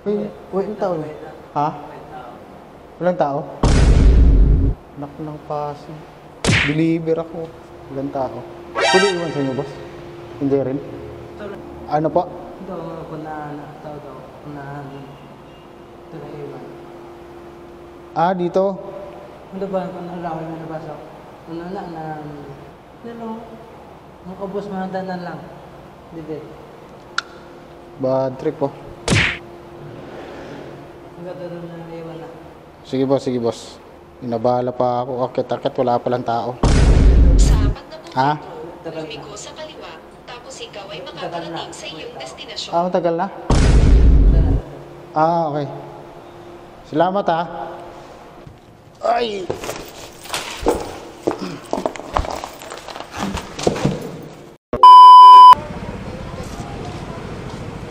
Uy, uy, ang tao. Ha? Walang tao? Nak ng Pasig. Deliver ako. Walang tao. Pwede iwan sa inyo, boss? Hindi rin? Ano po? Ito, kunahan na. Ito, kunahan. Ito na iwan. Ah, dito. Ano ba, kung nalawin mo nabasa? Ano na, ano, makabos mga danan lang. Dito. Bad trip po. Ang ganda doon na iwan na. Sige boss, sige boss. Inabahala pa ako. Akit-akit, wala palang tao. Sa 40 Ha? metro, lumiko sa kaliwa, tapos ikaw ay makakarating sa iyong destinasyon. Ah, matagal na? Ah, okay. Salamat ha. Ay!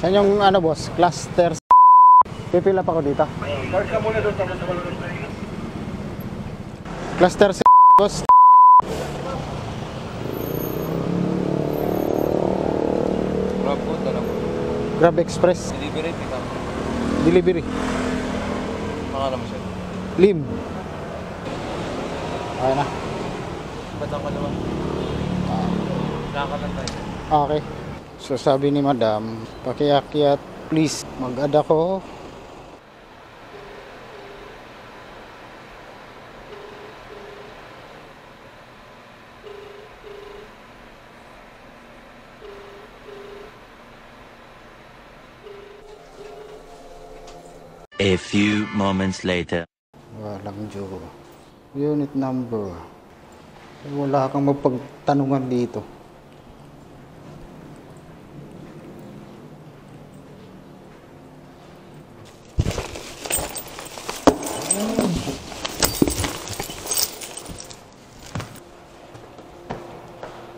Saan yung ano boss? Cluster. Pipila pa ako dito. Park ka muna doon tapos sa balon. Cluster boss. Grab po, dala po. Grab Express. Delivery, pick up. Delivery. Pangalan mo siya. Lim. Okay na. Ba't ang kalawa? Laka lang tayo. Okay. So sabi ni madam, pakiakyat, please mag-add ako. A few moments later. Walang Diyo. Unit number. Wala kang mapagtanungan dito.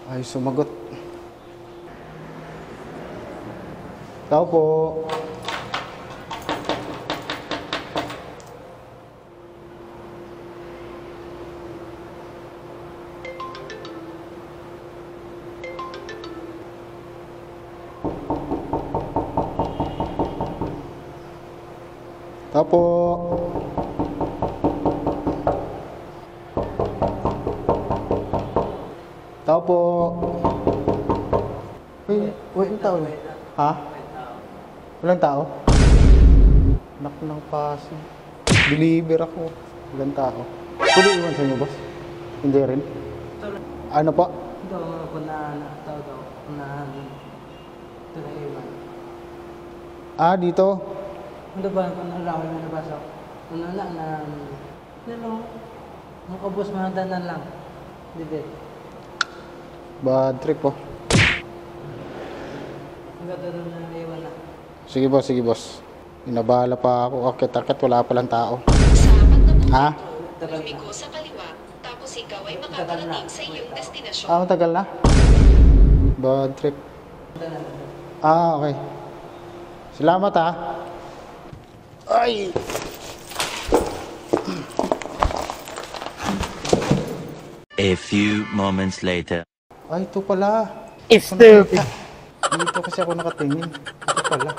Ay, sumagot. Tao po. Tao po. Tao po. Uy, uy, ang tao. Ha? Walang tao? Nak ng Pasig. Deliver ako. Walang tao. Pwede iwan sa inyo, boss? Hindi rin? Ano po? Ito, kunahan na. Ito, kunahan. Ito na iwan. Ah, dito. Ano ba, kung nalawin mo nabasa? Ano na, ano, makabos mga danan lang. Dito. Bad trip po. Ang ganda doon na iwan na. Sige boss, sige boss. Inabahala pa ako. Akit-akit, wala palang tao. Sa 40 Ha? metro, lumiko sa kaliwa, tapos ikaw ay makakarating sa iyong destinasyon. Ah, matagal na? Bad trip. Ah, okay. Salamat ha. Ay! A few moments later. Ay, ito pala. Stupid! Dito kasi ako nakatingin. Ito pala.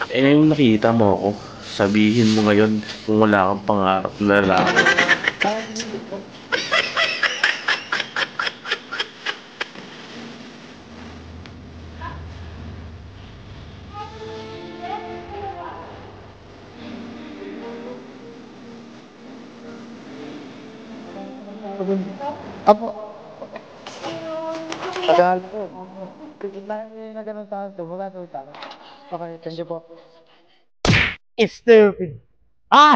Eh, yung nakita mo ako, sabihin mo ngayon kung wala kang pangarap na lalaki. Apo. Tagal ko. Na ganun tayo. Wala tayo. Okay, thank you po. Stupid! Ah!